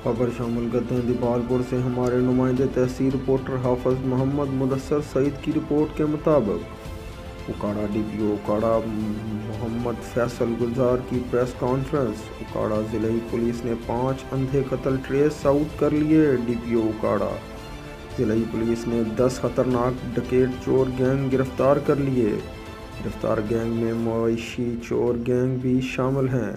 खबर शामिल करते हैं दीपालपुर से। हमारे नुमाइंदे तहसील रिपोर्टर हाफिज मोहम्मद मुदस्सर सईद की रिपोर्ट के मुताबिक उकाड़ा डीपीओ उकाड़ा मोहम्मद फैसल गुलजार की प्रेस कॉन्फ्रेंस। उकाड़ा ज़िले पुलिस ने 5 अंधे कत्ल ट्रेस आउट कर लिए। डीपीओ उकाड़ा ज़िले पुलिस ने 10 खतरनाक डकैत चोर गैंग गिरफ्तार कर लिए। गिरफ्तार गैंग में मवेशी चोर गैंग भी शामिल हैं।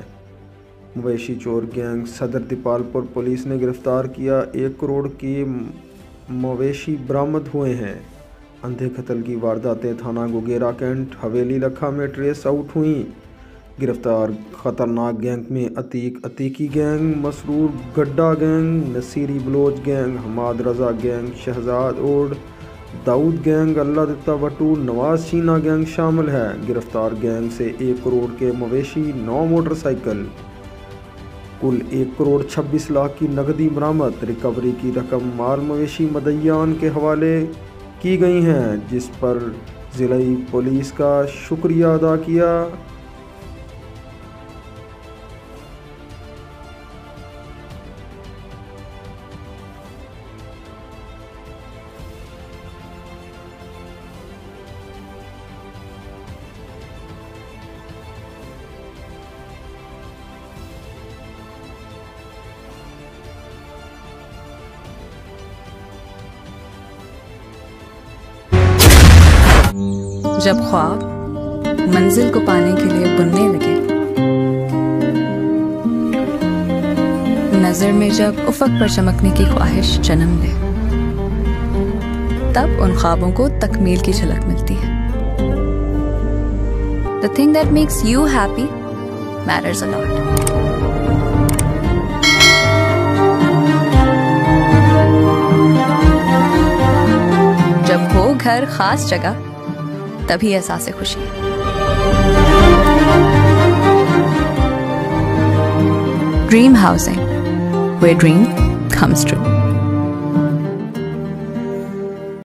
मवेशी चोर गैंग सदर दीपालपुर पुलिस ने गिरफ्तार किया। 1 करोड़ के मवेशी बरामद हुए हैं। अंधे कत्ल की वारदातें थाना गुगेरा कैंट हवेली लखा में ट्रेस आउट हुई। गिरफ्तार खतरनाक गैंग में अतीकी gang, Masroor Gaddha gang, Nasiri Baloch gang, Hamad Raza gang, Shahzad Od Dawood gang, Allah Ditta Battu, Nawaz Sheena gang शामिल है। गिरफ्तार गैंग से 1 करोड़ के मवेशी, 9 मोटरसाइकिल, कुल 1 करोड़ 26 लाख की नकदी बरामद। रिकवरी की रकम माल मवेशी मदय्यान के हवाले की गई हैं, जिस पर ज़िले पुलिस का शुक्रिया अदा किया। जब ख्वाब मंजिल को पाने के लिए बुनने लगे, नजर में जब उफक पर चमकने की ख्वाहिश जन्म ले, तब उन ख्वाबों को तकमील की झलक मिलती है। The thing that makes you happy matters a lot. जब हो घर खास जगह, तभी एहसास खुशी है। Dream housing, where dream comes true.